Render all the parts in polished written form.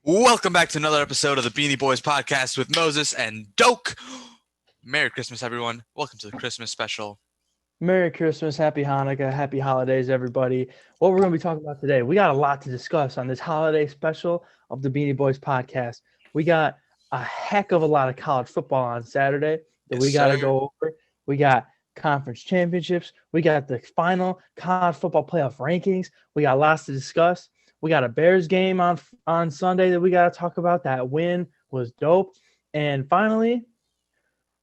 Welcome back to another episode of the Beanieee Boys podcast with Moses and Doke. Merry Christmas, everyone. Welcome to the Christmas special. Merry Christmas, Happy Hanukkah, Happy Holidays, everybody. What we're going to be talking about today, we got a lot to discuss on this holiday special of the Beanieee Boys podcast. We got a heck of a lot of college football on Saturday that we got to go over. We got conference championships. We got the final college football playoff rankings. We got lots to discuss. We got a Bears game on Sunday that we got to talk about. That win was dope. And finally,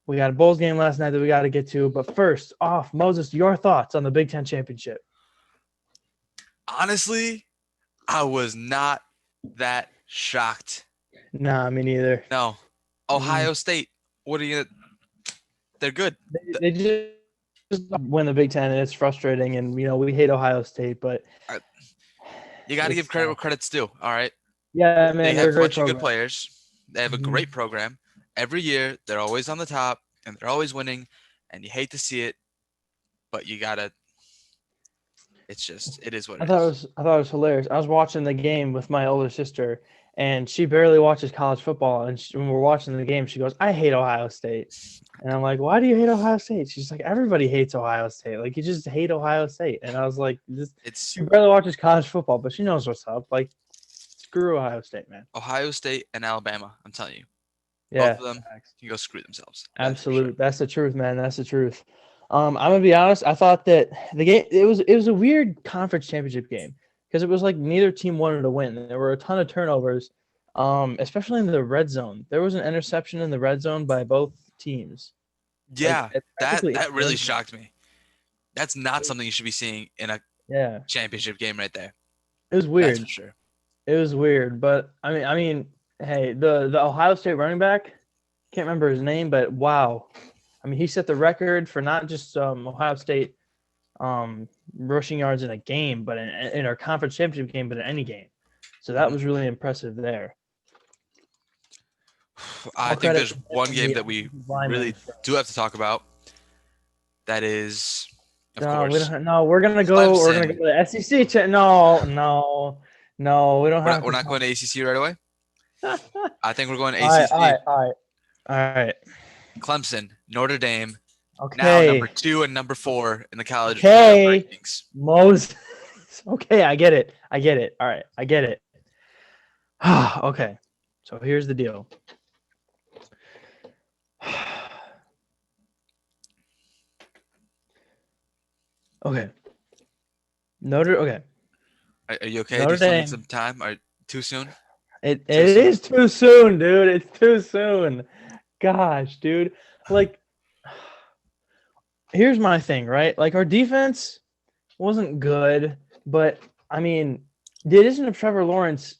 we got a Bulls game last night that we got to get to. But first off, Moses, your thoughts on the Big Ten championship? Honestly, I was not that shocked. Nah, me neither. No. Ohio State, what are you – they're good. They just win the Big Ten, and it's frustrating. And, we hate Ohio State, but you got to give credit where credit's due, all right? Yeah, man. They have a bunch of good players. They have a great program. Every year, they're always on the top, and they're always winning, and you hate to see it, but you got to – it's just – it is what it is. I thought it was hilarious. I was watching the game with my older sister, and she barely watches college football. And when we're watching the game, she goes, I hate Ohio State. And I'm like, why do you hate Ohio State? She's like, everybody hates Ohio State. Like, you just hate Ohio State. And I was like, she barely watches college football, but she knows what's up. Like, screw Ohio State, man. Ohio State and Alabama, I'm telling you. Yeah, both of them can go screw themselves. Absolutely. Sure. That's the truth, man. That's the truth. I'm gonna be honest. I thought that the game it was a weird conference championship game because it was like neither team wanted to win. There were a ton of turnovers, especially in the red zone. There was an interception in the red zone by both teams. Yeah, that really shocked me. That's not something you should be seeing in a championship game right there. It was weird. That's for sure. It was weird, but I mean. Hey, the Ohio State running back, can't remember his name, but wow. I mean, he set the record for not just Ohio State rushing yards in a game, but in our conference championship game, but in any game. So that was really impressive there. I think there's one game that we really do have to talk about. That is, of course. We're gonna go to the SEC. No, we don't have. We're not going to ACC right away. I think we're going to ACC. All right. Clemson, Notre Dame. Okay. Now number 2 and number 4 in the college rankings. Moses. Okay, I get it. All right, I get it. Okay, so here's the deal. Okay. Are you okay? Do you still need some time? Or too soon? It is too soon, dude. It's too soon. Gosh, dude. Like, here's my thing, right? Like, our defense wasn't good, but I mean, the addition of Trevor Lawrence,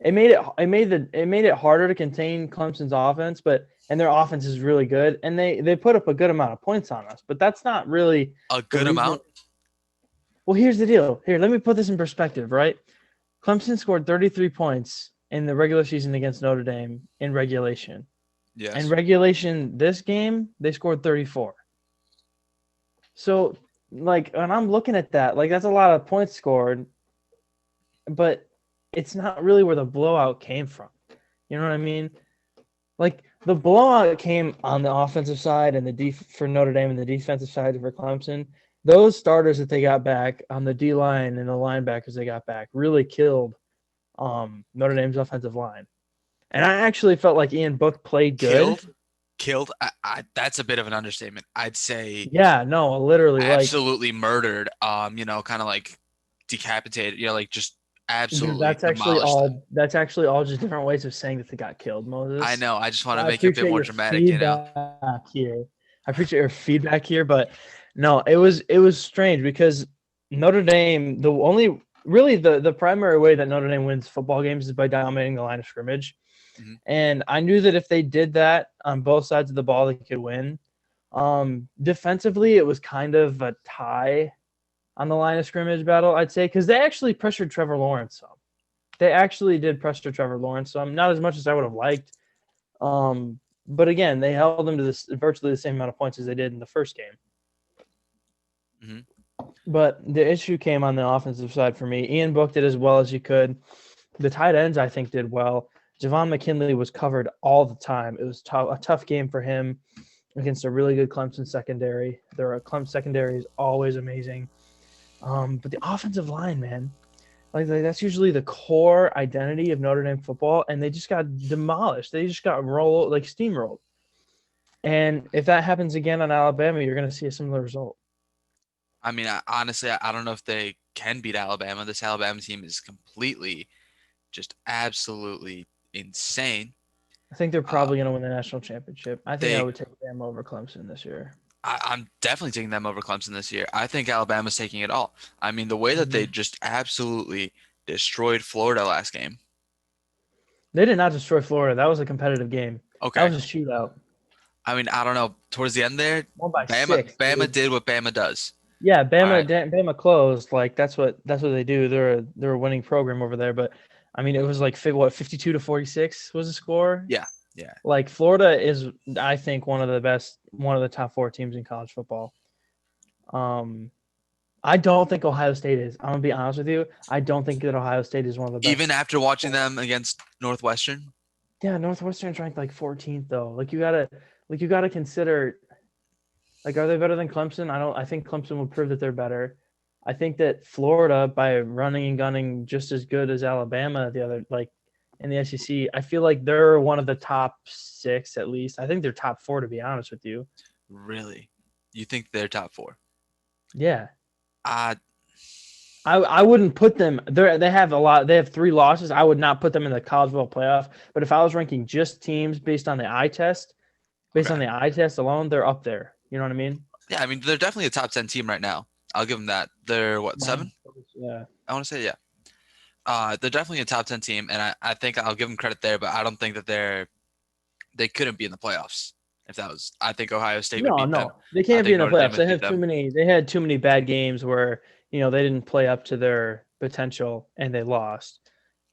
it made it harder to contain Clemson's offense, and their offense is really good, and they put up a good amount of points on us, but that's not really a good amount. Well, here's the deal. Here, let me put this in perspective, right? Clemson scored 33 points in the regular season against Notre Dame in regulation. Yes. In regulation, this game, they scored 34. So, like, when I'm looking at that, like, that's a lot of points scored, but it's not really where the blowout came from. You know what I mean? Like, the blowout came on the offensive side and for Notre Dame and the defensive side for Clemson. Those starters that they got back on the D-line and the linebackers they got back really killed Notre Dame's offensive line. And I actually felt like Ian Book played good. Killed? That's a bit of an understatement. I'd say. Yeah, no, literally. Absolutely murdered. Kind of like decapitated. Like just absolutely. That's actually all just different ways of saying that they got killed, Moses. I know. I just want to make it a bit more dramatic, Here. I appreciate your feedback here, but no, it was strange because Notre Dame, the primary way that Notre Dame wins football games is by dominating the line of scrimmage. Mm-hmm. And I knew that if they did that on both sides of the ball, they could win. Defensively, it was kind of a tie on the line of scrimmage battle, I'd say, because they actually pressured Trevor Lawrence some. They actually did pressure Trevor Lawrence some, not as much as I would have liked. But again, they held them to virtually the same amount of points as they did in the first game. Mm-hmm. But the issue came on the offensive side for me. Ian Book did as well as he could. The tight ends, I think, did well. Javon McKinley was covered all the time. It was a tough game for him against a really good Clemson secondary. Clemson secondary is always amazing. But the offensive line, man, like that's usually the core identity of Notre Dame football, and they just got demolished. They just got steamrolled. And if that happens again on Alabama, you're going to see a similar result. I mean, honestly, I don't know if they can beat Alabama. This Alabama team is completely, just absolutely insane. I think they're Uh, probably going to win the national championship. I think I they, would take Bama over Clemson this year. I'm definitely taking them over Clemson this year. I think Alabama's taking it all. I mean, the way that they Mhm. just absolutely destroyed Florida last game. They did not destroy Florida. That was a competitive game. That Okay. was a shootout. I mean, I don't know. Towards the end there, Won by Bama 6, Bama dude. did what Bama does. Yeah, All right. Bama closed. Like that's what they do. They're a winning program over there. But I mean, it was like 52-46 was the score. Yeah. Yeah. Like Florida is, I think, one of the top 4 teams in college football. Um, I don't think Ohio State is. I'm gonna be honest with you. I don't think that Ohio State is one of the Even best. after watching them against Northwestern. Yeah, Northwestern's ranked like 14th though. Like you gotta consider, like, are they better than Clemson? I don't. I think Clemson would prove that they're better. I think that Florida, by running and gunning just as good as Alabama, the other like in the SEC, I feel like they're one of the top 6 at least. I think they're top 4 to be honest with you. Really? You think they're top four? Yeah, Uh, I wouldn't put them. They have a lot. They have 3 losses. I would not put them in the college football playoff. But if I was ranking just teams based on okay. the eye test alone, they're up there. You know what I mean? Yeah, I mean, they're definitely a top 10 team right now. I'll give them that. They're what, Wow. seven? Yeah. I want to say, yeah. They're definitely a top 10 team, and I think I'll give them credit there, but I don't think that they couldn't be in the playoffs. If that was, I think Ohio State would No, beat them. no, they I can't be think in the Notre Dame playoffs. would beat them. They had too many bad games where they didn't play up to their potential and they lost.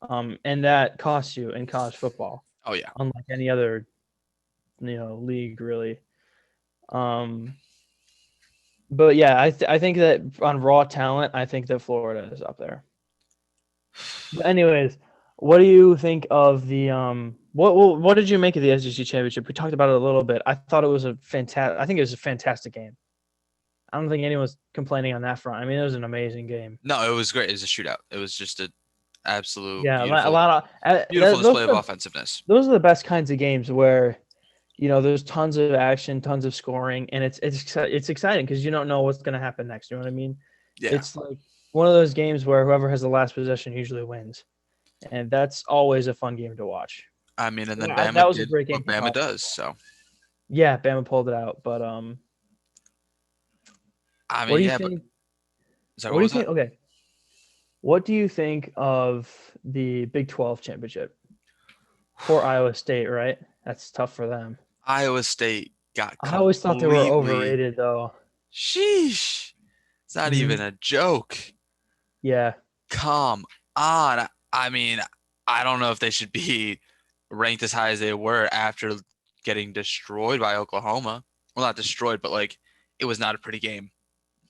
And that costs you in college football, Oh yeah. unlike any other league really. Um, but yeah, I think that on raw talent, I think that Florida is up there. But anyways, what do you think of the what did you make of the SEC championship? We talked about it a little bit. I thought it was I think it was a fantastic game. I don't think anyone's complaining on that front. I mean, it was an amazing game. No, it was great. It was a shootout. It was just an absolute Yeah, a beautiful, lot of beautiful display of are offensiveness. those are the best kinds of games where there's tons of action, tons of scoring, and it's exciting because you don't know what's going to happen next. You know what I mean? Yeah. It's like one of those games where whoever has the last possession usually wins, and that's always a fun game to watch. I mean, and then Yeah, that Bama was a did great game what for Bama college does. football. So, Yeah, Bama pulled it out, but I what mean, do you yeah, but think? sorry, What what do you was that? think? Okay, what do you think of the Big 12 championship? Poor Iowa State, right? That's tough for them. Iowa State got I always thought they were completely, overrated, though. sheesh. It's not even Hmm. a joke. Yeah, Come on. I mean, I don't know if they should be ranked as high as they were after getting destroyed by Oklahoma. Well, not destroyed, but like it was not a pretty game.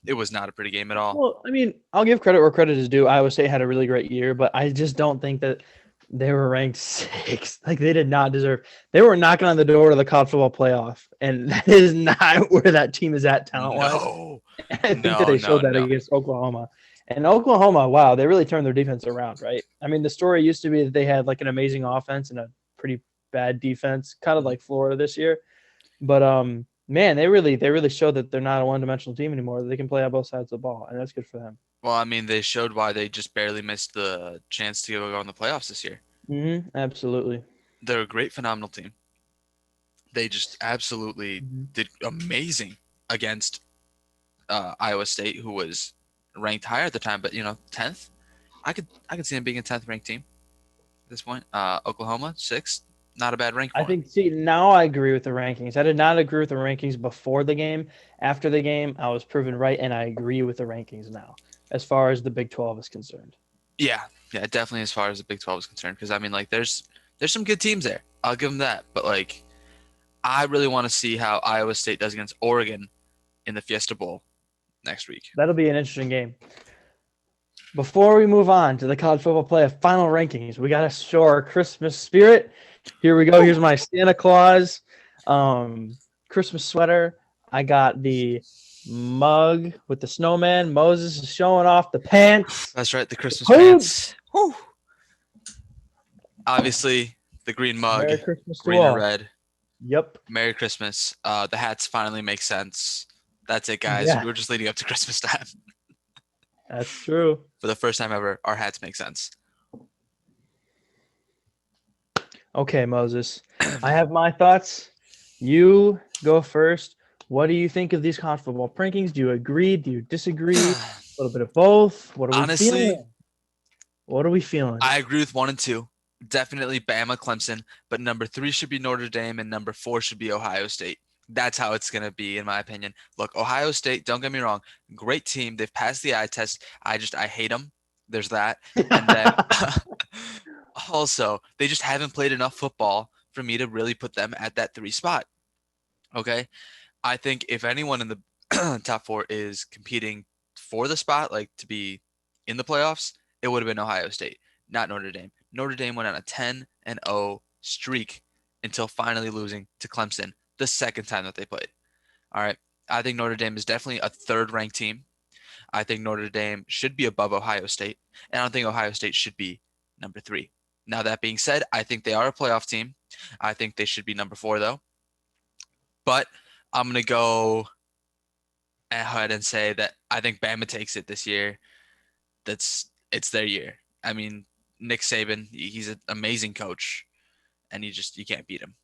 It was not a pretty game at all. well, I mean, I'll give credit where credit is due. Iowa State had a really great year, but I just don't think that they were ranked 6th. Like they did not deserve. They were knocking on the door to the college football playoff, and that is not where that team is at talent wise. No, I think that no, they no, showed that no. against Oklahoma. And Oklahoma, wow, they really turned their defense around, right? I mean, the story used to be that they had like an amazing offense and a pretty bad defense, kind of Mhm. like Florida this year. But man, they really showed that they're not a one-dimensional team anymore. They can play on both sides of the ball, and that's good for them. Well, I mean, they showed why they just barely missed the chance to go in the playoffs this year. Absolutely. They're a great, phenomenal team. They just absolutely Hmm. did amazing against Iowa State, who was ranked higher at the time, but 10th. I could see them being a 10th ranked team at this point. Oklahoma 6th, not a bad rank I for them. think. See, now I agree with the rankings. I did not agree with the rankings before the game. After the game, I was proven right, and I agree with the rankings now, as far as the Big 12 is concerned. Yeah, yeah, definitely as far as the Big 12 is concerned, because I mean, like, there's some good teams there. I'll give them that, but like, I really want to see how Iowa State does against Oregon in the Fiesta Bowl next week. That'll be an interesting game. Before we move on to the college football playoff final rankings, we got to show our Christmas spirit. Here we go. Woo! Here's my Santa Claus Christmas sweater. I got the mug with the snowman. Moses is showing off the pants, That's right, the the Christmas pants. pants. Woo! Obviously, the green mug, Merry Christmas to green and all. red. Yep. Merry Christmas. The hats finally make sense. That's it, guys. Yeah, We were just leading up to Christmas time. that's true. For the first time ever, our hats make sense. Okay, Moses. I have my thoughts. You go first. What do you think of these college football rankings? Do you agree? Do you disagree? A little bit of both. What are we Honestly, feeling? What are we feeling? I agree with 1 and 2. Definitely Bama, Clemson, but number 3 should be Notre Dame and number 4 should be Ohio State. That's how it's gonna be, in my opinion. Look, Ohio State, don't get me wrong, great team. They've passed the eye test. I hate them. There's that. And then also, they just haven't played enough football for me to really put them at that 3 spot. Okay. I think if anyone in the top 4 is competing for the spot, like to be in the playoffs, it would have been Ohio State, not Notre Dame. Notre Dame went on a 10-0 streak until finally losing to Clemson the second time that they played. All right. I think Notre Dame is definitely a third ranked team. I think Notre Dame should be above Ohio State, and I don't think Ohio State should be number 3. Now, that being said, I think they are a playoff team. I think they should be number 4, though. But I'm going to go ahead and say that I think Bama takes it this year. It's their year. I mean, Nick Saban, he's an amazing coach, and you can't beat him.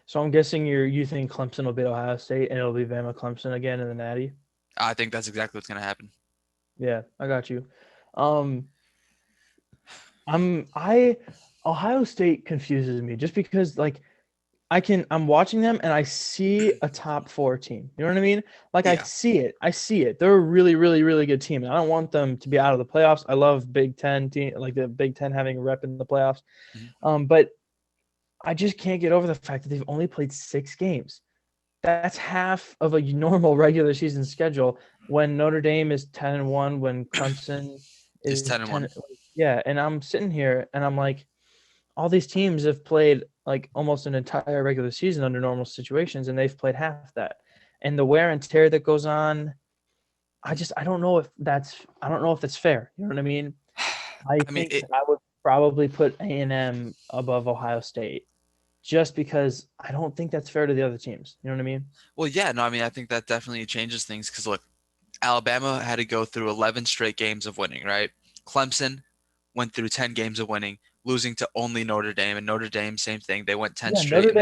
So I'm guessing you think Clemson will beat Ohio State and it'll be Bama Clemson again in the Natty. I think that's exactly what's going to happen. Yeah, I got you. Um, I Ohio State confuses me just because like I'm watching them and I see a top 4 team. You know what I mean? Like I Yeah. see it. I see it. They're a really, really, really good team. And I don't want them to be out of the playoffs. I love Big Ten team, like the Big Ten having a rep in the playoffs. Mhm. But I just can't get over the fact that they've only played 6 games. That's half of a normal regular season schedule when Notre Dame is 10-1, when Clemson It's is 10 and 10. 1. Yeah, and I'm sitting here and I'm like, all these teams have played like almost an entire regular season under normal situations, and they've played half that. And the wear and tear that goes on, I don't know if that's fair. You know what I mean? I I mean, think I would probably put A&M above Ohio State just because I don't think that's fair to the other teams. You know what I mean? well, yeah, no, I mean, I think that definitely changes things because look, Alabama had to go through 11 straight games of winning, right? Clemson went through 10 games of winning, losing to only Notre Dame, and Notre Dame, same thing. They went 10 Yeah, straight,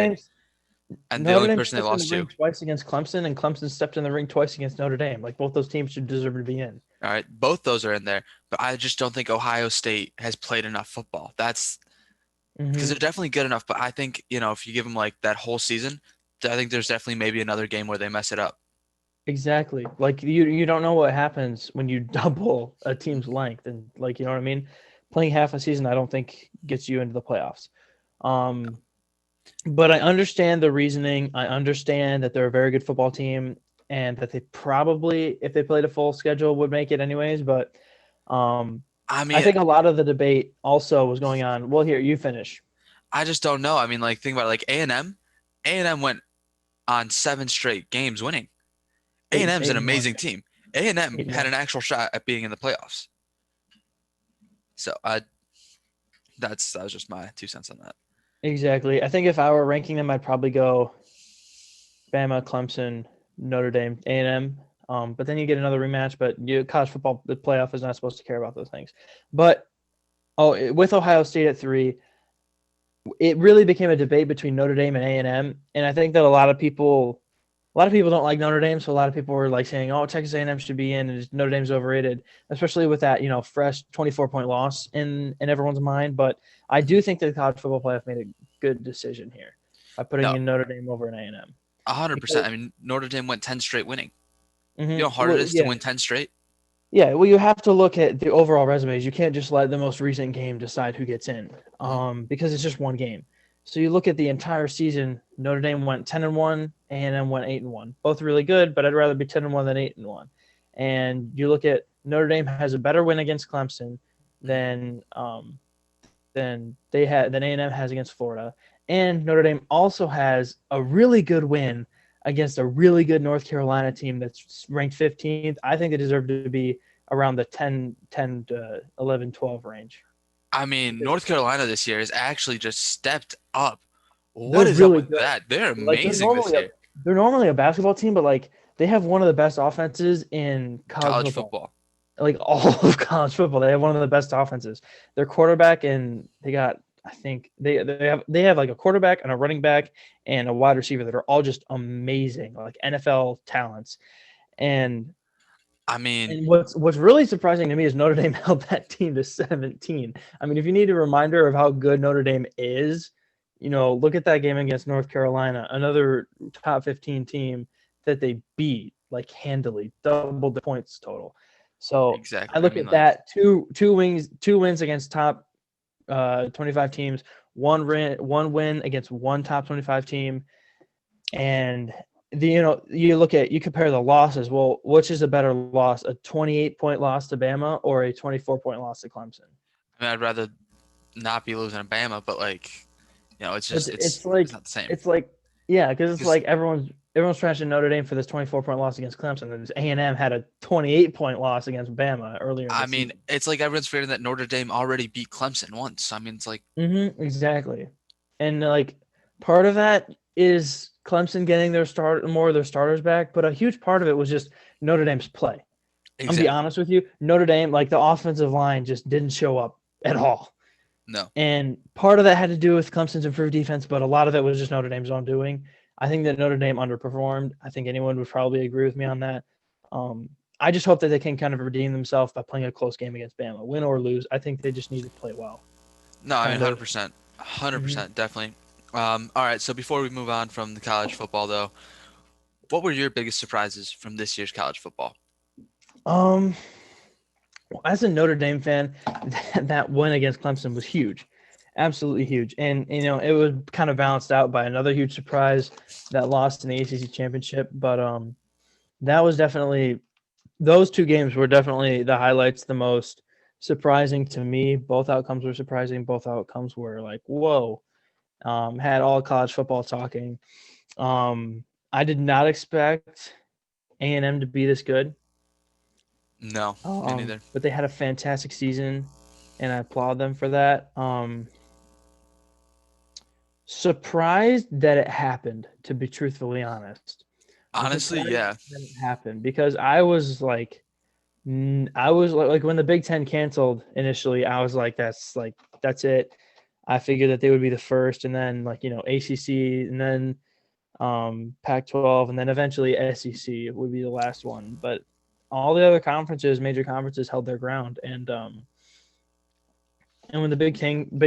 and the Notre only Dame person they stepped in the lost ring to. twice against Clemson, and Clemson stepped in the ring twice against Notre Dame. Like both those teams should deserve to be in. All right, both those are in there, but I just don't think Ohio State has played enough football. That's because Mm-hmm. they're definitely good enough, but I think, if you give them like that whole season, I think there's definitely maybe another game where they mess it up. Exactly. Like you don't know what happens when you double a team's length, and like you know what I mean. Playing half a season, I don't think gets you into the playoffs. Um, but I understand the reasoning. I understand that they're a very good football team, and that they probably, if they played a full schedule, would make it anyways. But um, I I mean, think a lot of the debate also was going on. Well, here you finish. I just don't know. I mean, like think about it, like A&M. A&M went on 7 straight games winning. A&M's Eight an and one. amazing team. A&M Eight and had one. an actual shot at being in the playoffs. So that was just my 2 cents on that. Exactly. I think if I were ranking them, I'd probably go Bama, Clemson, Notre Dame, A&M. But then you get another rematch. But college football, the playoff is not supposed to care about those things. But with Ohio State at 3, it really became a debate between Notre Dame and A&M. And I think that a lot of people don't like Notre Dame, so a lot of people were like saying, "Oh, Texas A&M should be in, and Notre Dame's overrated," especially with that fresh 24-point loss in everyone's mind. But I do think that the college football playoff made a good decision here by putting No, in Notre Dame over an A&M. 100%. Because I mean, Notre Dame went 10 straight winning. You know mhm, how hard it well, is to yeah, win 10 straight? yeah. Well, you have to look at the overall resumes. You can't just let the most recent game decide who gets in, Mhm. because it's just one game. So you look at the entire season. Notre Dame went 10-1, A&M went 8-1. Both really good, but I'd rather be 10-1 than 8-1. And you look at Notre Dame has a better win against Clemson Mhm. than A&M has against Florida, and Notre Dame also has a really good win against a really good North Carolina team that's ranked 15th. I think they deserve to be around the 10 to 11, 12 range. I mean, North Carolina this year has actually just stepped up. They're What is up really with good. that? They're Like amazing this year. they're normally a basketball team, but like they have one of the best offenses in college College football. football. Like all of college football, they have one of the best offenses. Their quarterback and they got I think they have like a quarterback and a running back and a wide receiver that are all just amazing, like NFL talents. And I mean, and what's really surprising to me is Notre Dame held that team to 17. I mean, if you need a reminder of how good Notre Dame is, look at that game against North Carolina, another top 15 team that they beat like handily, double the points total. So I exactly. I look mean, at like, that two wins against top 25 teams, one win against one top 25 team, and you compare the losses. Well, which is a better loss, a 28-point loss to Bama or a 24-point loss to Clemson? I'd rather not be losing to Bama, but like, it's It's just it's it's like not the same. it's like yeah, because it's Because like everyone's trashing Notre Dame for this 24-point loss against Clemson, and A&M had a 28-point loss against Bama earlier in I the mean, season. it's like everyone's forgetting that Notre Dame already beat Clemson once. I mean, it's like Exactly, and like part of that is Clemson getting more of their starters back, but a huge part of it was just Notre Dame's play. I'm gonna be exactly honest with you, Notre Dame, like the offensive line just didn't show up at all. no. And part of that had to do with Clemson's improved defense, but a lot of it was just Notre Dame's own doing. I think that Notre Dame underperformed. I think anyone would probably agree with me on that. I just hope that they can kind of redeem themselves by playing a close game against Bama, win or lose. I think they just need to play well. No, I mean, Kind of. 100%, hundred Mhm. percent, definitely. All right. So before we move on from the college football, though, what were your biggest surprises from this year's college football? Um, as a Notre Dame fan, that win against Clemson was huge, absolutely huge, and it was kind of balanced out by another huge surprise that lost in the ACC championship. But that was definitely those two games were definitely the highlights, the most surprising to me. Both outcomes were surprising. Both outcomes were like, whoa. Had all college football talking. I did not expect A&M to be this good, No, me neither. but they had a fantastic season, and I applaud them for that. Surprised that it happened, to be truthfully honest. I'm Honestly, surprised yeah. that it happened because I was like when the Big Ten canceled initially, I was like, that's it. I figured that they would be the first, and then ACC, and then Pac-12, and then eventually SEC would be the last one. But all the other major conferences, held their ground, and when the Big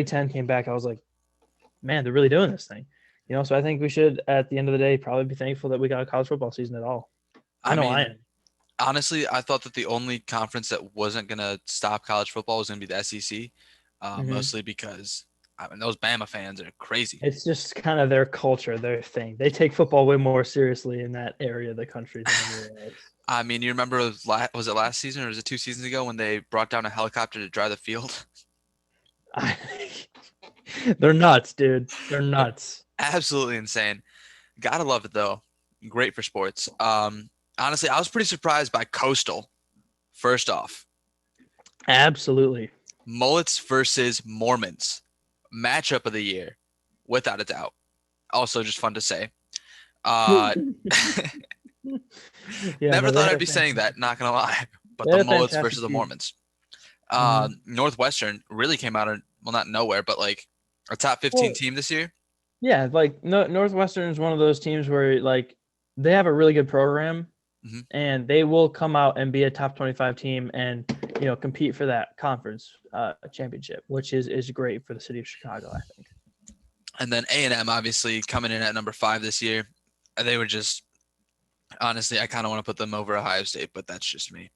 Ten came back, I was like, man, they're really doing this thing. So I think we should, at the end of the day, probably be thankful that we got a college football season at all. I I know I mean, am. honestly, I thought that the only conference that wasn't gonna stop college football was gonna be the SEC, Hmm. mostly because I mean those Bama fans are crazy. It's just kind of their culture, their thing. They take football way more seriously in that area of the country than anywhere else. I mean, you remember was it last season or was it 2 seasons ago when they brought down a helicopter to dry the field? I, they're nuts, dude. They're They're nuts. absolutely insane. Gotta love it though. Great for sports. Honestly, I was pretty surprised by Coastal. First off, Absolutely. Mullets versus Mormons, matchup of the year, without a doubt. Also, just fun to say. Uh, Yeah, Never no, they thought had I'd a be saying that, fantastic, not gonna lie. But they the had a Mullets fantastic versus the season. Mormons. Hmm. Northwestern really came out of, well, not nowhere, but like a top 15 Well, team this year. yeah, like no, Northwestern is one of those teams where like they have a really good program, Hmm. and they will come out and be a top 25 team and compete for that conference championship, which is great for the city of Chicago, I think. And then A&M obviously coming in at number 5 this year. They were just, honestly, I kind of want to put them over Ohio State, but that's just me.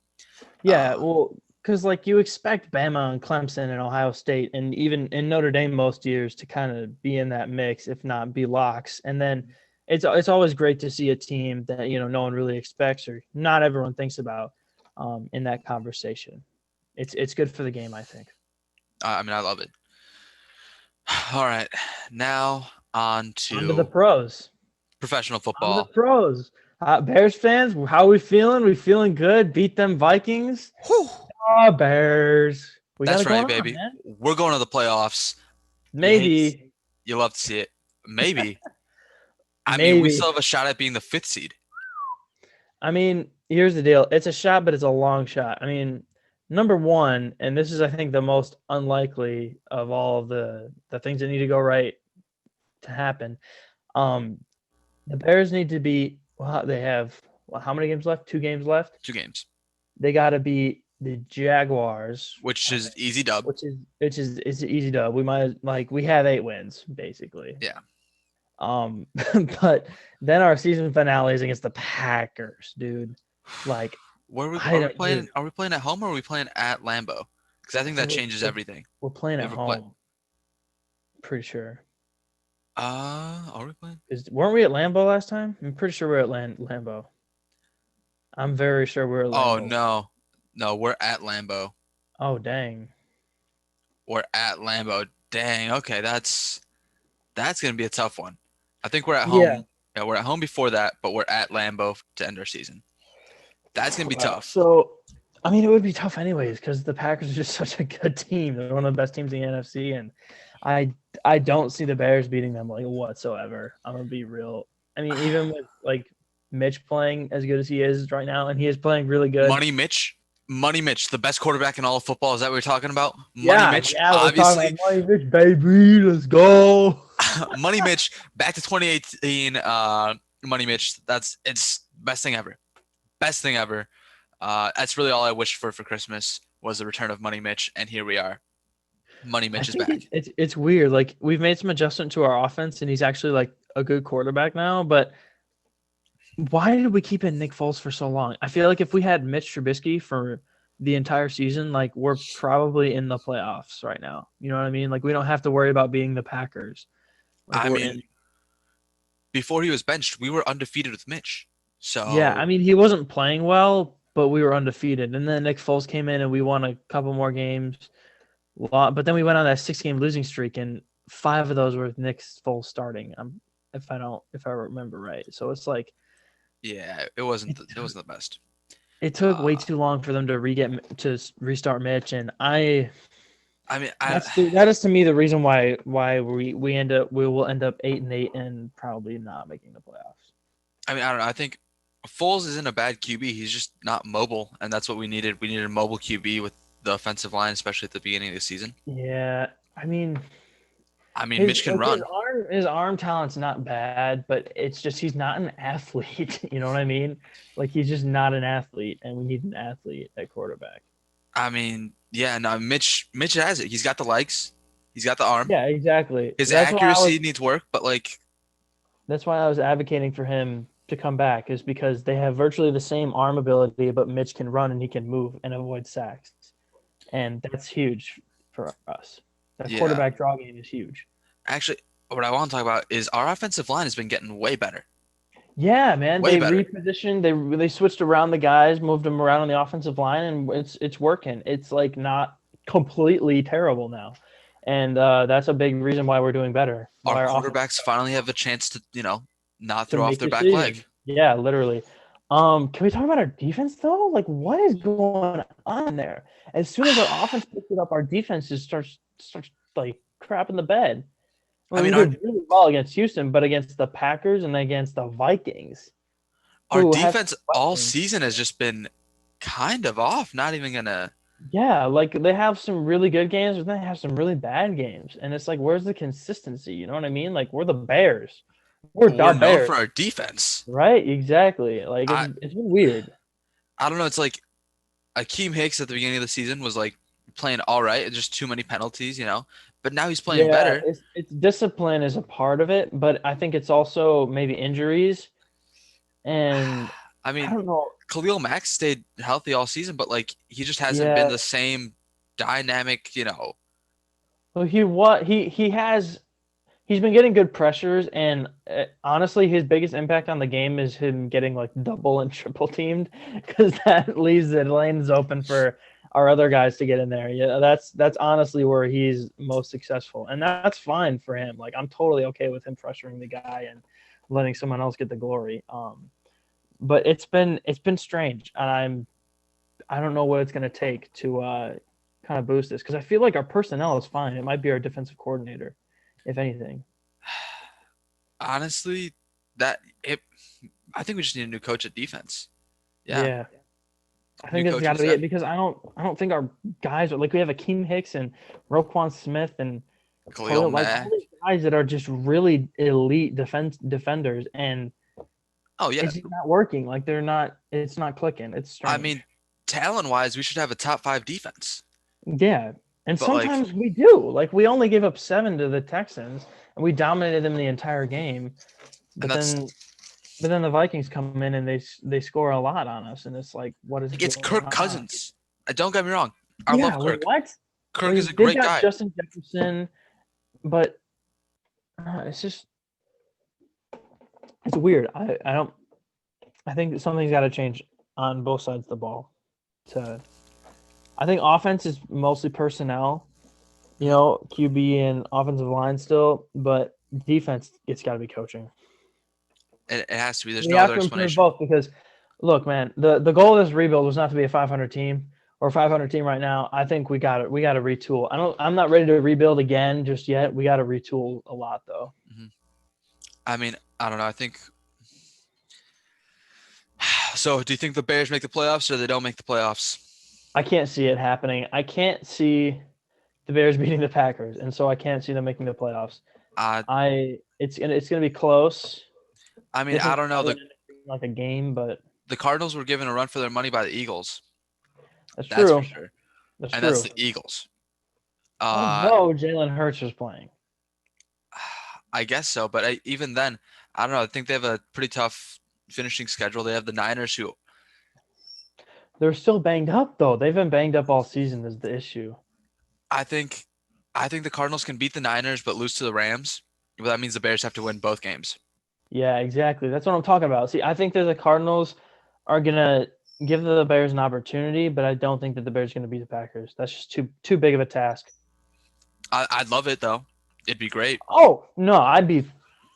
Yeah, Uh, well, because like you expect Bama and Clemson and Ohio State and even in Notre Dame most years to kind of be in that mix, if not be locks. And then it's always great to see a team that no one really expects or not everyone thinks about. in that conversation. It's good for the game, I think. I mean, I love it. All right, now on On to the to pros. professional On to the football. pros. Bears fans, how we feeling? We feeling good? Beat them Vikings. Whew, Oh, Bears. We got that's it going right, on, baby. man. We're going to the playoffs. You hate, Maybe, you love to see it. Maybe. I mean, we maybe. still have a shot at being the fifth seed. I mean, here's the deal. It's a shot, but it's a long shot. I mean, number one, and this is I think the most unlikely of all of the things that need to go right to happen. Um, the Bears need to be. Well, they have how many games left? 2 games left. 2 games, They got to beat the Jaguars, which is easy dub. which is it's an easy dub. We might like we have 8 wins basically. Yeah. Um, but then our season finale is against the Packers, dude. Like Where are we, I are we don't, playing? dude. Are we playing at home or are we playing at Lambeau? Because I I think that think changes everything. we're playing We at ever play? home. Pretty sure. Are we playing? Weren't we at Lambeau last time? I'm pretty sure we're at Lambeau. I'm very sure we're at Oh Lambeau. no, no, we're at Lambeau. Oh dang. We're at Lambeau. Dang. Okay, that's gonna be a tough one. I think we're at Yeah. home. Yeah, we're at home before that, but we're at Lambeau to end our season. That's gonna be Wow. tough. So, I mean, it would be tough anyways because the Packers are just such a good team. They're one of the best teams in the NFC, and I I don't see the Bears beating them like whatsoever. I'm gonna be real. I mean, even with like Mitch playing as good as he is right now, and he is playing really good. Money Mitch, Money Mitch, the best quarterback in all of football. Is that what we're talking about? Money Yeah, Mitch, yeah, we're talking obviously. about money, Mitch, baby. Let's go. Money Mitch, back to 2018. Money Mitch, it's best thing ever. Best thing ever. That's really all I wished for Christmas was the return of Money Mitch, and here we are. Money I Mitch is think back. it's weird. Like we've made some adjustment to our offense, and he's actually like a good quarterback now. But why did we keep in Nick Foles for so long? I feel like if we had Mitch Trubisky for the entire season, like we're probably in the playoffs right now. You know what I mean? Like we don't have to worry about being the Packers. Like I we're mean, in. before he was benched, we were undefeated with Mitch. Yeah, I So, mean he wasn't playing well, but we were undefeated. And then Nick Foles came in and we won a couple more games. But then we went on that 6 game losing streak, and 5 of those were with Nick Foles starting. If I remember right. So it's like yeah, it it wasn't the best. it took way Uh, too long for them to restart Mitch, and I mean, that is to me the reason why we will end up 8-8 and probably not making the playoffs. I don't know. I think Foles isn't a bad QB. He's just not mobile, and that's what we needed. We needed a mobile QB with the offensive line, especially at the beginning of the season. Yeah, I mean I mean, Mitch can his run. arm talent's not bad, but it's just he's not an athlete. You know what I mean? Like he's just not an athlete, and we need an athlete at quarterback. I mean, yeah, no, Mitch has it. He's got the legs. He's got the arm. Yeah, exactly. His accuracy needs work, but like, That's why I was advocating for him to come back, is because they have virtually the same arm ability, but Mitch can run and he can move and avoid sacks, and that's huge for us. That yeah. quarterback draw game is huge. Actually, what I want to talk about is our offensive line has been getting way better. Yeah, man. Way They better. repositioned. They switched around the guys, moved them around on the offensive line, and it's working. It's like not completely terrible now, and that's a big reason why we're doing better. Our Why our offense quarterbacks finally have a chance to, not to throw off make their back decisions. leg. Yeah, literally. Can we talk about our defense though? Like, what is going on there? As soon as our offense picks it up, our defense just starts like crap in the bed. I I mean, mean, we did really well against Houston, but against the Packers and against the Vikings, our who have defense all weapons. season has just been kind of off. Not even gonna. Yeah, like they have some really good games, but then they have some really bad games, and it's like, where's the consistency? You know what I mean? Like we're the Bears, we're We're the known Bears, for our defense. right? Exactly. Like I it's been weird. I don't know. It's like Akeem Hicks at the beginning of the season was like playing all right, and just too many penalties. But now he's playing Yeah, better. it's discipline is a part of it, but I think it's also maybe injuries, and I I mean, don't know. Khalil Mack stayed healthy all season, but like he just hasn't been Yeah, the same dynamic. well, he he's been getting good pressures, and honestly, his biggest impact on the game is him getting like double and triple teamed because that leaves the lanes open for our other guys to get in there. Yeah, that's honestly where he's most successful, and that's fine for him. Like I'm totally okay with him pressuring the guy and letting someone else get the glory. But it's been strange, and I don't know what it's going to take to kind of boost this because I feel like our personnel is fine. It might be our defensive coordinator, if anything. Honestly, that it. I think we just need a new coach at defense. Yeah, Yeah, I new think that's got coaching to be it staff. because I don't think our guys are like we have Akeem Hicks and Roquan Smith and Khalil Khalil, like all Mack. these guys that are just really elite defenders, and Oh yeah. it's just not working. Like they're not. It's not clicking. It's I strange. mean, talent-wise, we should have a top five defense. Yeah. And But like, sometimes we do. Like we only gave up 7 to the Texans and we dominated them the entire game. and But that's then but then the Vikings come in and they score a lot on us and it's like what is like it's going Kirk on? Cousins. Don't get me wrong. I Yeah, love like Kirk. what? Kirk is Like a they've great got guy. Justin Jefferson, but it's just it's weird. I don't I think that something's got to change on both sides of the ball. To I think offense is mostly personnel, QB and offensive line still, but defense it's got to be coaching. It has to be. There's We no have other to improve explanation. both because look, man, the goal of this rebuild was not to be a 500 team or a 500 team right now. I think we got to retool. I'm not ready to rebuild again just yet. We got to retool a lot though. hmm I mean, I don't know. I think so. Do you think the Bears make the playoffs or they don't make the playoffs? I can't see it happening. I can't see the Bears beating the Packers, and so I can't see them making the playoffs. Uh, It's gonna be close. I mean, This I is don't know. probably gonna end up being like a game, but The Cardinals were given a run for their money by the Eagles. that's That's for true. sure. That's And that's true. the Eagles. Uh, Although Jalen Hurts was playing, I guess so. But even then, I don't know. I think they have a pretty tough finishing schedule. They have the Niners, who they're still banged up though. They've been banged up all season. Is the issue? I think, I think the Cardinals can beat the Niners but lose to the Rams. But that means the Bears have to win both games. Yeah, exactly. That's what I'm talking about. See, I think that the Cardinals are gonna give the Bears an opportunity, but I don't think that the Bears are gonna beat the Packers. That's just too big of a task. I'd love it though. It'd be great. Oh no, I'd be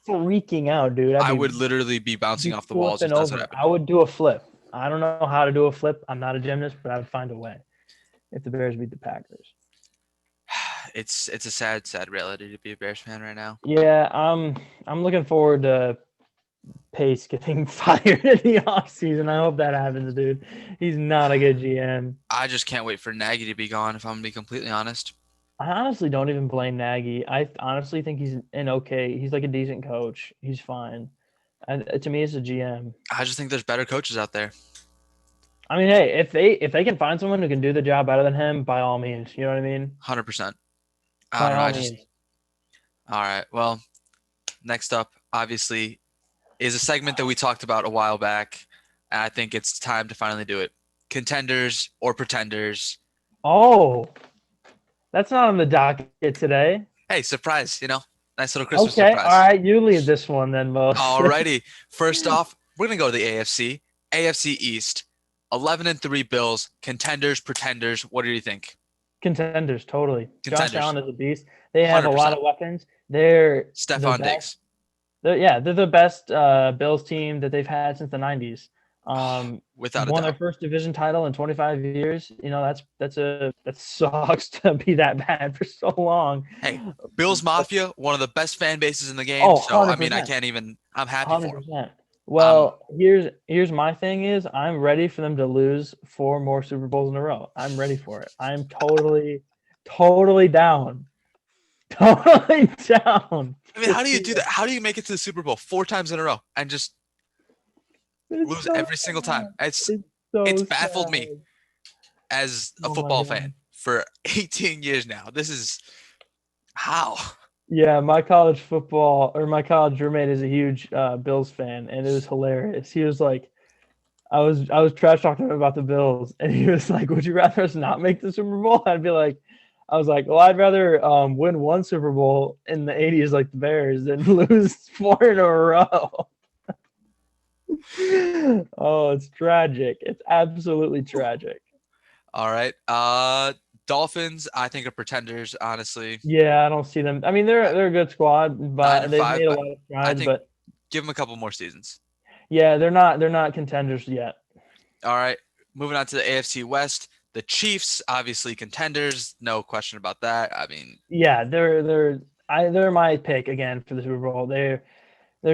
freaking out, dude. I'd I be would literally be bouncing be off the walls flipping if that's what over. happened. I would do a flip. I don't know how to do a flip. I'm not a gymnast, but I would find a way if the Bears beat the Packers. It's a sad, sad reality to be a Bears fan right now. Yeah, I'm looking forward to Pace getting fired in the offseason. I hope that happens, dude. He's not a good GM. I just can't wait for Nagy to be gone, if I'm gonna be completely honest. I honestly don't even blame Nagy. I honestly think he's an okay. He's like a decent coach. He's fine. And to me, it's a GM. I just think there's better coaches out there. I mean, hey, if they can find someone who can do the job better than him, by all means, you know what I mean. 100%. I By don't know. all I just means. all right. Well, next up, obviously, is a segment that we talked about a while back, and I think it's time to finally do it. Contenders or pretenders. Oh, that's not on the docket today. Hey, surprise! Nice little Christmas Okay, all surprise. right, you lead this one then, Mo. Alrighty. First off, we're gonna go to the AFC. AFC East. 11-3 Bills. Contenders, pretenders. What do you think? Contenders, totally. Josh Contenders. Allen is a beast. They have a lot 100%. of weapons. They're the Stephon best. Diggs. They're the best Bills team that they've had since the '90s. Without a Won their doubt. first division title in 25 years. That sucks to be that bad for so long. Hey, Bills Mafia, one of the best fan bases in the game. Oh, So I mean, 100%. I'm happy for them. 100%. Um, Well, here's my thing is I'm ready for them to lose 4 more Super Bowls in a row. I'm ready for it. I'm totally down. Totally down. I mean, how do you do that? How do you make it to the Super Bowl 4 times in a row and just It's lose so every single time? sad. It's So it's baffled me sad. as a Oh my football God. fan for 18 years now. This is how. Yeah, my college roommate is a huge Bills fan, and it was hilarious. He was like, I was trash talking him about the Bills, and he was like, "Would you rather us not make the Super Bowl?" I'd be like, I was like, well, I'd rather win one Super Bowl in the '80s like the Bears than lose four in a row. Oh, it's tragic. It's absolutely tragic. All right. Dolphins, I think are pretenders, honestly. Yeah, I don't see them. I mean, they're a good squad, Nine but and they've five, made a but lot of I strides. think But give them a couple more seasons. yeah, they're not contenders yet. All right. Moving on to the AFC West. The Chiefs, obviously contenders, no question about that. I mean, Yeah, they're my pick again for the Super Bowl. They're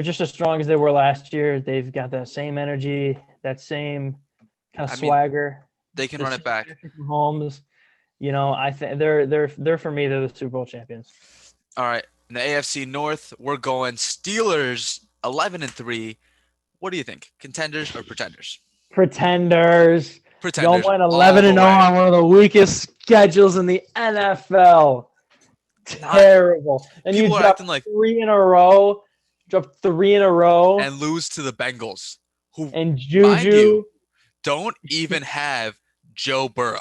just as strong as they were last year. They've got that same energy, that same kind of I mean, swagger, they can the run it same back. Patrick Mahomes. You know, I think they're for me. They're the Super Bowl champions. All right. In the AFC North, we're going Steelers 11-3. What do you think? Contenders or pretenders? Pretenders. Y'all Pretenders went all 11 the and 0 way. on one of the weakest schedules in the NFL. Not Terrible. And you people are dropped acting like three in a row. Dropped three in a row. and lose to the Bengals, who, And mind you, Juju. don't even have Joe Burrow.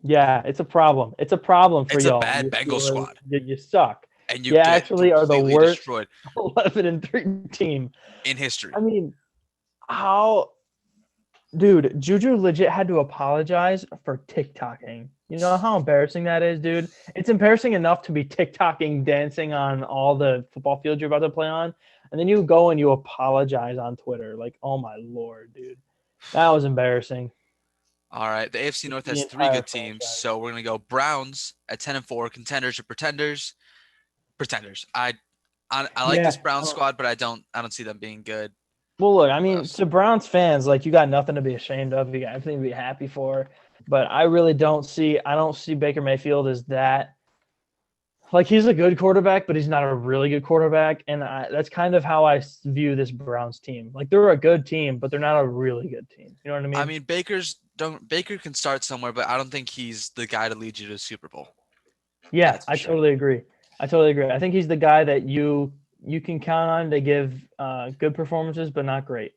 Yeah, it's a problem. It's a problem for It's a y'all. bad Bengals squad, You suck. and you You get actually are the completely worst destroyed 11-3 team. in history. I mean, how, dude? Juju legit had to apologize for TikToking. You know how embarrassing that is, dude. It's embarrassing enough to be TikToking, dancing on all the football fields you're about to play on, and then you go and you apologize on Twitter. Like, oh my lord, dude, that was embarrassing. All right, the AFC North The has three entire good teams, franchise. so we're gonna go Browns at 10-4, contenders or pretenders. Pretenders. I like Yeah. this Browns squad, but I don't see them being good. Well, look, I mean, Playoffs. to Browns fans, like you got nothing to be ashamed of. You got everything to be happy for. But I really don't see. I don't see Baker Mayfield as that. Like he's a good quarterback, but he's not a really good quarterback, and that's kind of how I view this Browns team. Like they're a good team, but they're not a really good team. You know what I I mean? mean, Baker can start somewhere, but I don't think he's the guy to lead you to the Super Bowl. Yeah, That's for I sure. totally agree. I totally agree. I think he's the guy that you can count on to give good performances, but not great.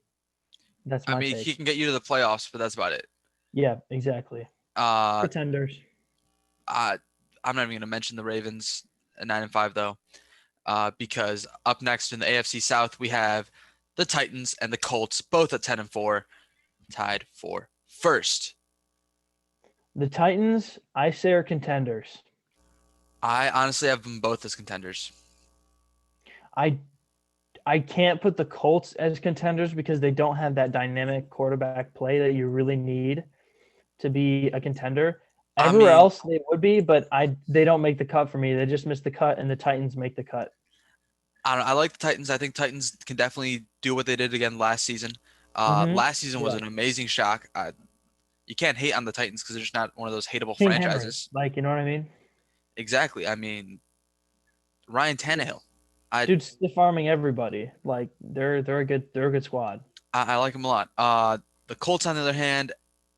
That's I my mean, take. he can get you to the playoffs, but that's about it. Yeah, exactly. Uh, Pretenders. I, I'm not even gonna mention the Ravens at 9-5 though, because up next in the AFC South we have the Titans and the Colts, both at 10-4, tied for first. The Titans, I say, are contenders. I honestly have them both as contenders. I I can't put the Colts as contenders because they don't have that dynamic quarterback play that you really need to be a contender. I Everywhere mean, else they would be, but they don't make the cut for me. They just miss the cut, and the Titans make the cut. I like the Titans. I think Titans can definitely do what they did again last season. Mm-hmm. Last season was Yeah, an amazing shock. You can't hate on the Titans because they're just not one of those hateable King Henry, franchises. like you know what I mean? Exactly. I mean, Ryan Tannehill. I Dude, stiff arming everybody. Like they're a good squad. I like him a lot. The Colts, on the other hand,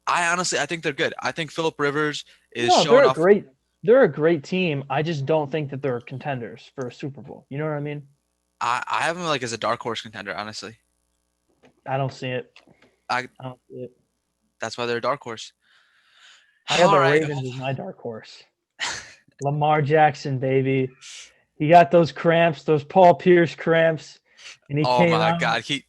I think they're good. I think Philip Rivers is No, showing off. they're a great team. I just don't think that they're contenders for a Super Bowl. You know what I mean? I have him like as a dark horse contender. Honestly, I don't see it. I I don't see it. that's why they're a dark horse. I got All the right. Ravens as my dark horse. Lamar Jackson, baby. He got those cramps, those Paul Pierce cramps, and he Oh came my out God, and he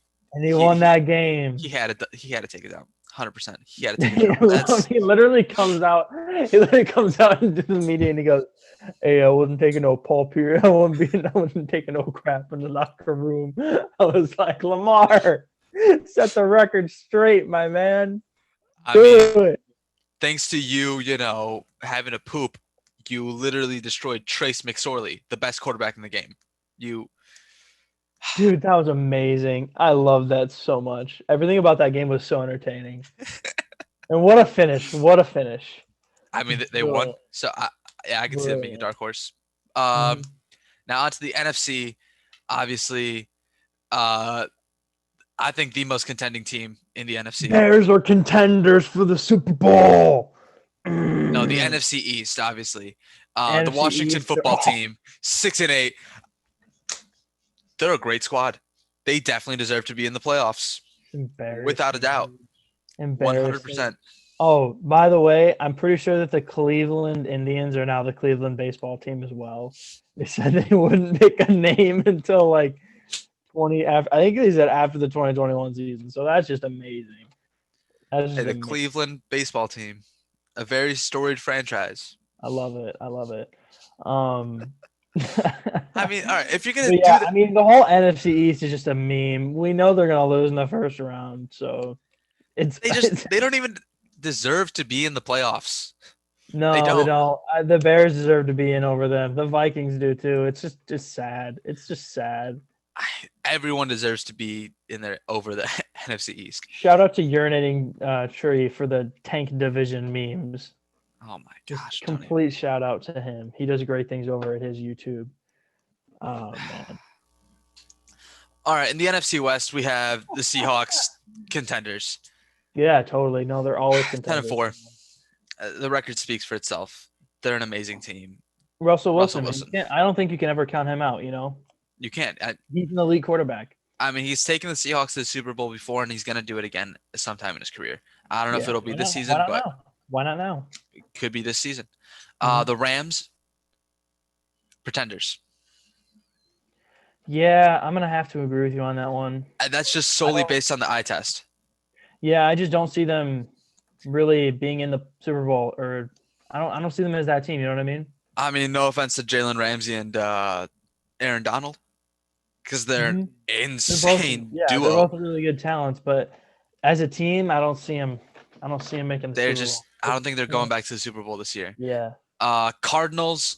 he won he that game. he had to take it down. 100%. He had to take it down. That's He literally comes out. He literally comes out into the media and he goes, "Hey, I wasn't taking no Paul Pierce. I wasn't taking no crap in the locker room." I was like, Lamar, set the record straight, my man. I mean, Do it. thanks to you, having a poop, you literally destroyed Trace McSorley, the best quarterback in the game. You Dude, that was amazing. I love that so much. Everything about that game was so entertaining. And what a finish. What a finish. I mean, they won. Brilliant. So yeah, I can see them being a Brilliant. dark horse. Um, Mhm. Now onto the NFC. Obviously, uh, I think the most contending team in the NFC. Bears are contenders for the Super Bowl. No, the NFC NFC East, obviously. The Washington East. football team, 6-8. They're a great squad. They definitely deserve to be in the playoffs, without a doubt, Embarrassing. Embarrassing. 100%. Oh, by the way, I'm pretty sure that the Cleveland Indians are now the Cleveland baseball team as well. They said they wouldn't pick a name until like 20 after. I think they said after the 2021 season. So that's just amazing. That's Hey, just the amazing. Cleveland baseball team, a very storied franchise. I love it. I love it. Um, I mean, all right, if you're gonna but do yeah, that, I mean, the whole NFC East is just a meme. We know they're gonna lose in the first round, so it's, it's they don't even deserve to be in the playoffs. They no, they don't. don't. The Bears deserve to be in over them. The Vikings do too. It's just sad. It's just sad. Everyone deserves to be in there over the NFC East. Shout out to urinating tree for the tank division memes. Oh my Just gosh, don't even. complete shout out to him. He does great things over at his YouTube. Oh man. All right, in the NFC West, we have the Seahawks contenders, Yeah, totally. No, they're always 10 and contenders. 4. The record speaks for itself. They're an amazing team. Russell Russell Wilson, man. Wilson, I don't think you can ever count him out, you know? you can't. He's an elite quarterback. I mean, he's taken the Seahawks to the Super Bowl before, and he's going to do it again sometime in his career. I don't know if Yeah. it'll be Why this not? Why season, not but now? Why not now? it could be this season. Mhm. The Rams, pretenders. Yeah, I'm gonna have to agree with you on that one. And that's just I solely don't based on the eye test. Yeah, I just don't see them really being in the Super Bowl or I don't see them as that team, you know what I mean? I mean, no offense to Jalen Ramsey and Aaron Donald, because they're an Mhm. insane They're duo. both really good talents, but as a team, I don't see them. I don't see them making the They're Super just, Bowl. I don't think they're going back to the Super Bowl this year. Yeah, Cardinals,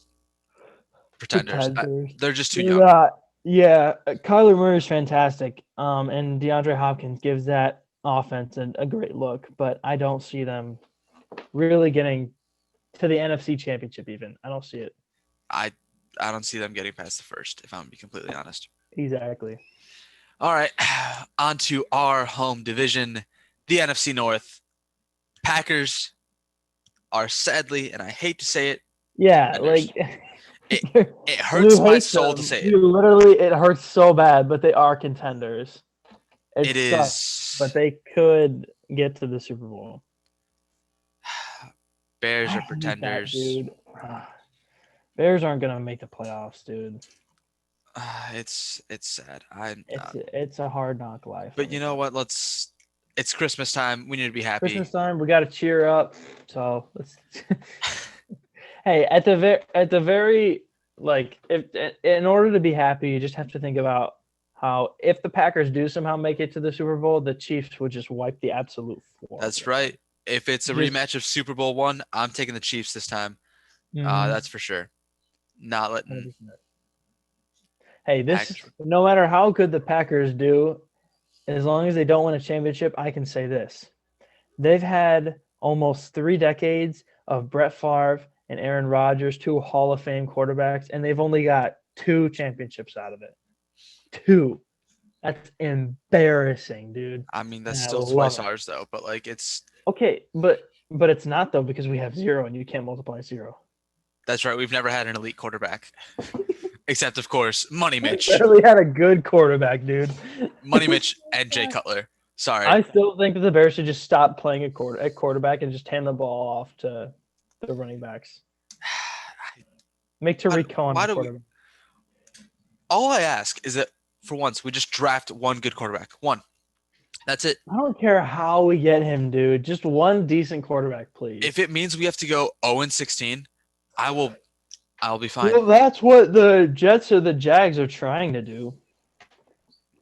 pretenders. pretenders. They're just too They're young. not. Yeah, Kyler Murray is fantastic. And DeAndre Hopkins gives that offense a great look, but I don't see them really getting to the NFC Championship. Even I don't see it I I don't see them getting past the first, if I'm gonna be completely honest. exactly. All right, on to our home division, the NFC North. Packers are sadly, and I hate to say it, Yeah, contenders. like It it hurts Lou my hates soul to them. say it. You literally, it hurts so bad, but they are contenders. It It sucks, but is. they could get to the Super Bowl. Bears I are hate that, pretenders. dude. Bears aren't gonna make the playoffs, dude. It's sad. I'm not. It's a hard knock life But over you know there. what? It's Christmas time. We need to be happy. Christmas time, we got to cheer up. So let's. Hey, at the very like, if in order to be happy, you just have to think about how if the Packers do somehow make it to the Super Bowl, the Chiefs would just wipe the absolute floor with That's them. right. If it's a Just rematch of Super Bowl one, I'm taking the Chiefs this time. mhm, That's for sure. Not letting 100%. Hey, this Packers. no matter how good the Packers do, as long as they don't win a championship, I can say this. They've had almost 3 decades of Brett Favre and Aaron Rodgers, two Hall of Fame quarterbacks, and they've only got 2 championships out of it. 2. That's embarrassing, dude. I mean, that's And I still love twice it. ours though. But like, it's Okay, but it's not though because we have 0 and you can't multiply 0. that's right. We've never had an elite quarterback, except of course Money We Mitch, barely had a good quarterback, dude. Money Mitch, and Jay Cutler. Sorry. I still think that the Bears should just stop playing at quarterback and just hand the ball off to the running backs. Make Tariq Cohen Why the do we? quarterback. All I ask is that for once we just draft one good quarterback. One. That's it. I don't care how we get him, dude. Just one decent quarterback, please. If it means we have to go 0-16, I will. I'll be fine. Well, that's what the Jets or the Jags are trying to do.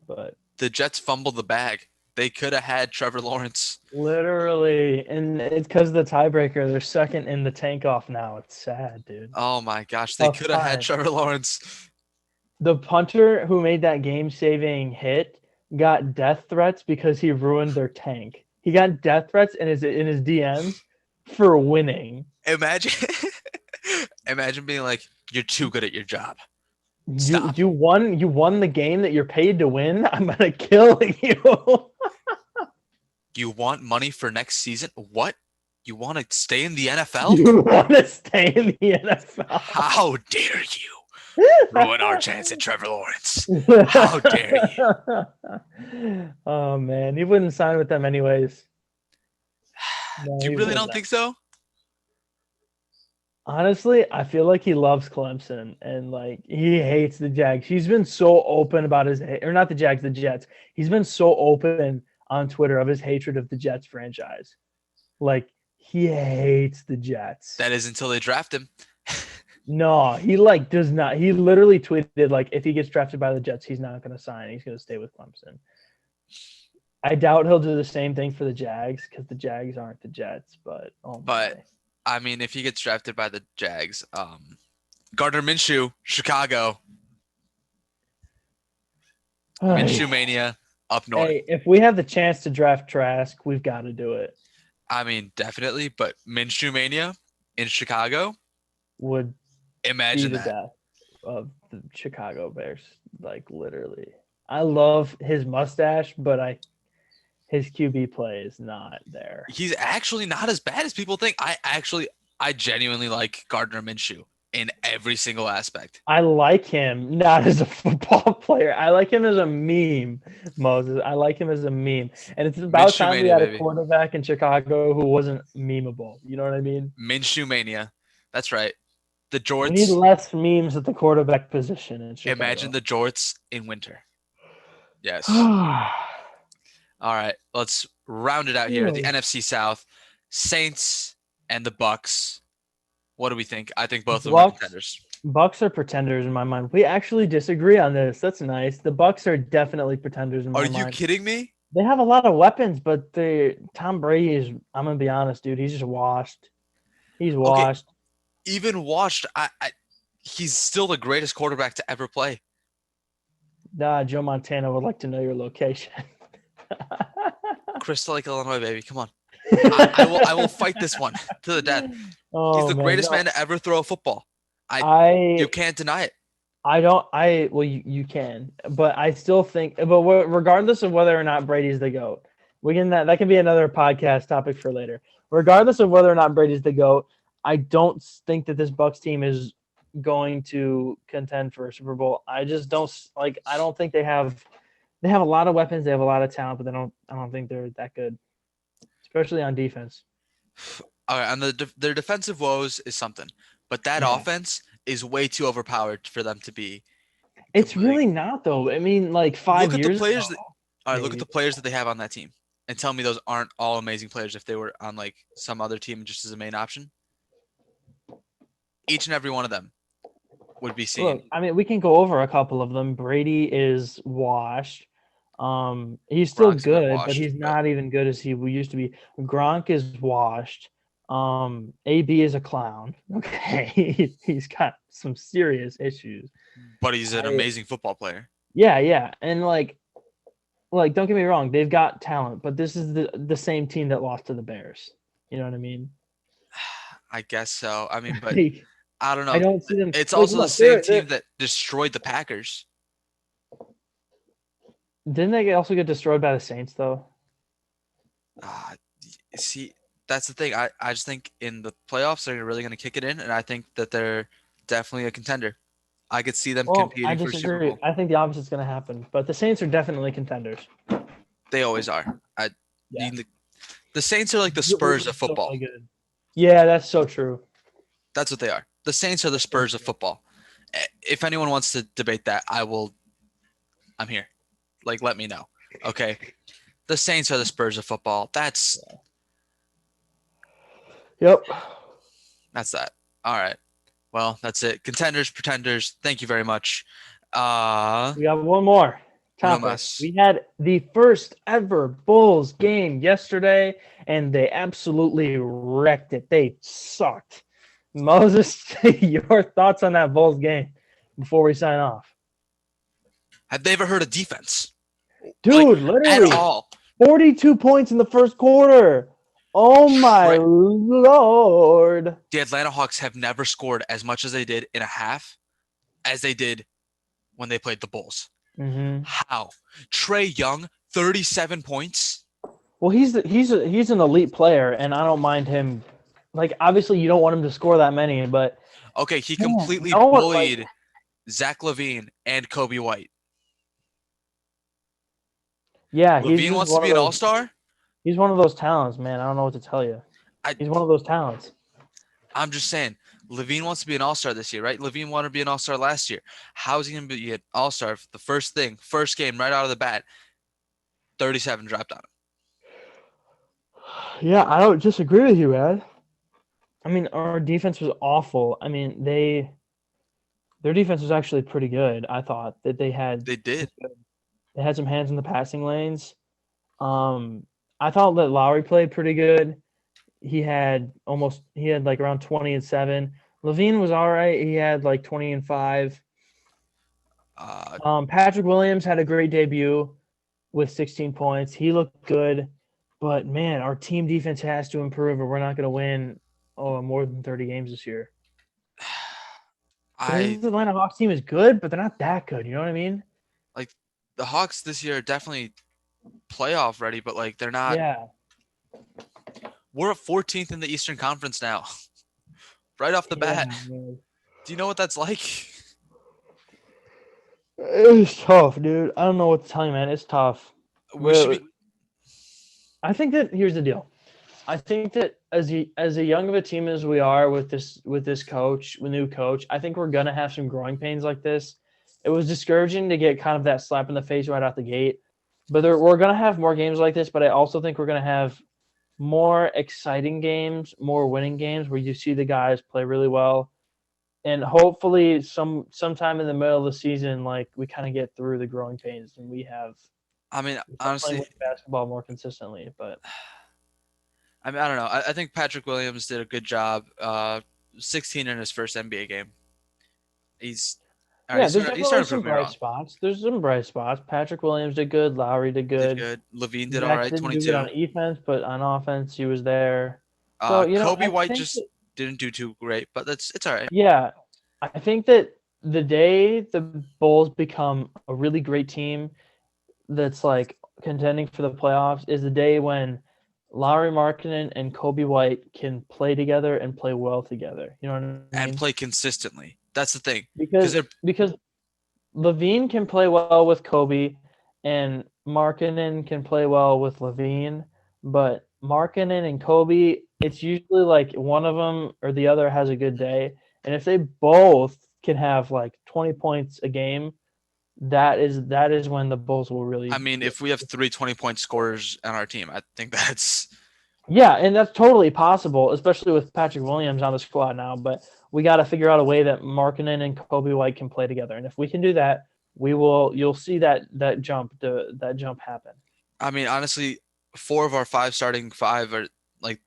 But The Jets fumbled the bag. They could have had Trevor Lawrence. literally, and it's because of the tiebreaker. They're second in the tank off now. It's sad, dude. Oh my gosh, they Tough could have had time. Trevor Lawrence. The punter who made that game-saving hit got death threats because he ruined their tank. He got death threats in his DMs for winning. Imagine, imagine being like, "You're too good at your job. You Stop. you won the game that you're paid to win. I'm gonna kill you. You want money for next season? What? You want to stay in the NFL? You want to stay in the NFL? How dare you ruin our chance at Trevor Lawrence? How dare you? Oh man, he wouldn't sign with them anyways. No, Do you he really would don't not. think so? Honestly, I feel like he loves Clemson and like he hates the Jags. He's been so open about or not the Jags, the Jets. He's been so open on Twitter of his hatred of the Jets franchise. Like he hates the Jets. That is until they draft him. No, he like does not. He literally tweeted like if he gets drafted by the Jets, he's not going to sign. He's going to stay with Clemson. I doubt he'll do the same thing for the Jags because the Jags aren't the Jets. But oh But my, I mean, if he gets drafted by the Jags, Gardner Minshew, Chicago, Minshew mania up north. hey, if we have the chance to draft Trask, we've got to do it. I mean, definitely, but Minshew mania in Chicago, Would be imagine the that. death of the Chicago Bears. Like literally, I love his mustache, but his QB play is not there. He's actually not as bad as people think. I genuinely like Gardner Minshew in every single aspect. I like him not as a football player. I like him as a meme, Moses. I like him as a meme. And it's about Minshew time we mania, had a baby. quarterback in Chicago who wasn't memeable. You know what I mean? Minshew mania. That's right. The We need jorts. less memes at the quarterback position in Imagine Chicago. the jorts in winter. Yes. All right. Let's round it out here. The NFC South, Saints and the Bucks. What do we think? I think both of them are Bucks contenders. Bucks are pretenders in my mind. We actually disagree on this. That's nice. The Bucks are definitely pretenders in Are my you mind. kidding me? They have a lot of weapons, but Tom Brady is. I'm gonna be honest, dude. He's just washed. He's Okay, washed. even watched. He's still the greatest quarterback to ever play. Nah, Joe Montana would like to know your location. Crystal Lake, Illinois, baby. Come on. I will fight this one to the death. He's Oh the man, greatest no. man to ever throw a football. You I can't deny it. I don't. Well, you can, but I still think. But regardless of whether or not Brady's the goat, we can that can be another podcast topic for later. Regardless of whether or not Brady's the goat, I don't think that this Bucks team is going to contend for a Super Bowl. I just don't like. I don't think they have. They have a lot of weapons. They have a lot of talent, but they don't. I don't think they're that good, especially on defense. All right, and their defensive woes is something, but that Yeah. offense is way too overpowered for them to be It's completely. really not though. I mean, like Look 5 at the years players. ago, All right, look at maybe. the players that they have on that team, and tell me those aren't all amazing players if they were on like some other team just as a main option. Each and every one of them would be seen. Look, I mean, we can go over a couple of them. Brady is washed. He's still Gronk's a bit good, but washed, he's but not even good as he used to be. Gronk is washed. AB is a clown. Okay, he's got some serious issues. he's an amazing football player. Yeah, and like don't get me wrong, they've got talent, but this is the same team that lost to the Bears. You know what I mean? I guess so. I mean, but Like, I don't I know. don't see them. It's Like, also the look, same team that destroyed the Packers. didn't they also get destroyed by the Saints though? Uh, see, that's the thing. I just think in the playoffs they're really going to kick it in, and I think that they're definitely a contender. I could see them Well, I competing for Super disagree. Bowl. I think the opposite's going to happen, but the Saints are definitely contenders. They always are. Yeah. The Saints are like the Spurs of So football. really good. Yeah, that's so true. That's what they are. The Saints are the Spurs of football. If anyone wants to debate that, I'm here. Like, let me know. Okay. The Saints are the Spurs of football. That's Yep. that. All right. Well, that's it. Contenders, pretenders. Thank you very much. Uh, We got one more topic. Rumas. We had the first ever Bulls game yesterday, and they absolutely wrecked it. They sucked. Moses, your thoughts on that Bulls game before we sign off? Have they ever heard of defense? Dude, Like, literally at all. 42 points in the first quarter. Oh my Lord. The Atlanta Hawks have never scored as much as they did in a half as they did when they played the Bulls. Mm-hmm. How? Trae Young, 37 points. Well, he's an elite player, and I don't mind him. Like, obviously, you don't want him to score that many, but Okay, he completely no one, bullied Zach LaVine and Kobe White. yeah, he's LaVine just wants to one be of an those. all-star. He's one of those talents, man. I don't know what to tell you. I He's one of those talents. I'm just saying, Levine wants to be an all-star this year, right? Levine wanted to be an all-star last year. How is he going to be an all-star? The first game right out of the bat, 37 dropped on him. Yeah, I don't disagree with you, man. I mean, our defense was awful. I mean, their defense was actually pretty good. I thought that They did. they had some hands in the passing lanes. Um, I thought that Lowry played pretty good. He had like around 20 and 7. Levine was all right. He had like 20 and 5. Uh, Patrick Williams had a great debut with 16 points. He looked good, but man, our team defense has to improve, or we're not going to win more than 30 games this year. Because I this Atlanta Hawks team is good, but they're not that good. You know what I mean? like the Hawks this year are definitely playoff ready, but like they're not. Yeah, We're at 14th in the Eastern Conference now, right off the yeah, bat. man. Do you know what that's like? It's tough, dude. I don't know what to tell you, man. It's tough. We should Well, be. I think that here's the deal. I think that as a young of a team as we are with this coach, with new coach, I think we're gonna have some growing pains like this. It was discouraging to get kind of that slap in the face right out the gate, but we're gonna have more games like this. But I also think we're gonna have more exciting games, more winning games where you see the guys play really well, and hopefully sometime in the middle of the season, like we kind of get through the growing pains and I mean, we start playing honestly, with basketball more consistently. But I don't know. I think Patrick Williams did a good job. 16 in his first NBA game. He's all right. yeah, there's He's definitely starting to some prove me bright wrong. spots. There's some bright spots. Patrick Williams did good. Lowry did He did good. good. Levine did all Zach right. didn't do good 22. on defense, but on offense, he was there. So, Kobe I White think just that, didn't do too great, but it's all right. yeah, I think that the day the Bulls become a really great team that's like contending for the playoffs is the day when Lowry Markkinen and Kobe White can play together and play well together. You know what I mean? And play consistently. That's the thing. Because Because they're because Levine can play well with Kobe, and Markkinen can play well with Levine. But Markkinen and Kobe, it's usually like one of them or the other has a good day. And if they both can have like 20 points a game, that is when the Bulls will I really mean, get. if we have three 20-point scorers on our team, I think that's Yeah, and that's totally possible, especially with Patrick Williams on the squad now. But we got to figure out a way that Markkinen and Kobe White can play together. And if we can do that, we will. You'll see that jump happen. I mean, honestly, four of our five starting five like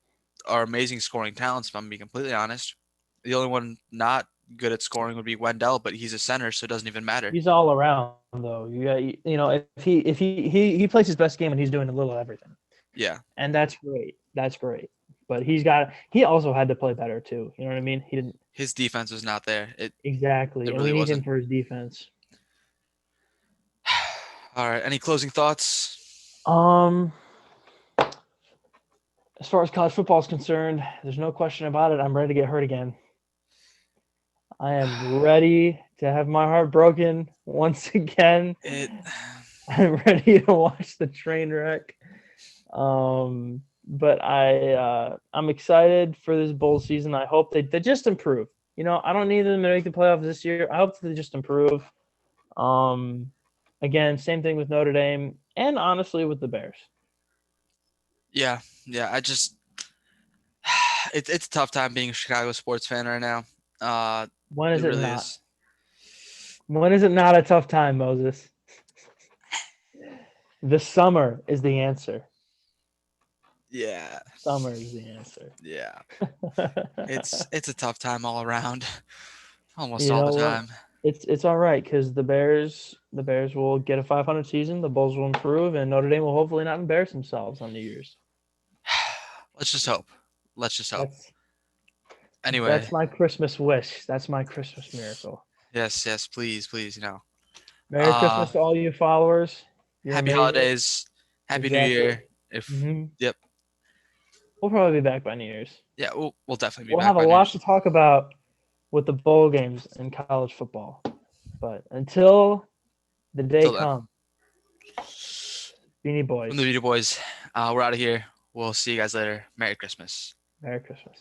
are amazing scoring talents, if I'm being completely honest. The only one not good at scoring would be Wendell, but he's a center, so it doesn't even matter. He's all around though. If he plays his best game and he's doing a little of everything, Yeah. and that's great. That's great. But he also had to play better too. You know what I mean? He didn't His defense was not there. exactly, It and we really need him wasn't. for his defense. All right. Any closing thoughts? Um, as far as college football is concerned, there's no question about it. I'm ready to get hurt again. I am ready to have my heart broken once again. It I'm ready to watch the train wreck. But I'm excited for this bowl season. I hope they just improve. I don't need them to make the playoffs this year. I hope they just improve. Um, Again, same thing with Notre Dame, and honestly with the Bears. yeah, yeah. It's a tough time being a Chicago sports fan right now. When It is it really not? is. When is it not a tough time, Moses? The summer is the answer. Yeah, Summer is the answer. yeah. It's a tough time all around, almost You all the know what? time. It's all right because the Bears will get a 500 season. The Bulls will improve, and Notre Dame will hopefully not embarrass themselves on New Year's. Let's just hope. Let's just hope. That's Anyway, that's my Christmas wish. That's my Christmas miracle. yes, yes, please, please, Merry Christmas to all you followers. You're happy amazing. holidays, happy New Exactly. Year. If hmm Yep, We'll probably be back by New Year's. yeah, we'll definitely be We'll back have a by New lot to Year's. talk about with the bowl games and college football. But until the day Till then, comes, Beanie from the Boys. Beanieee Boys. We're out of here. We'll see you guys later. Merry Christmas. Merry Christmas.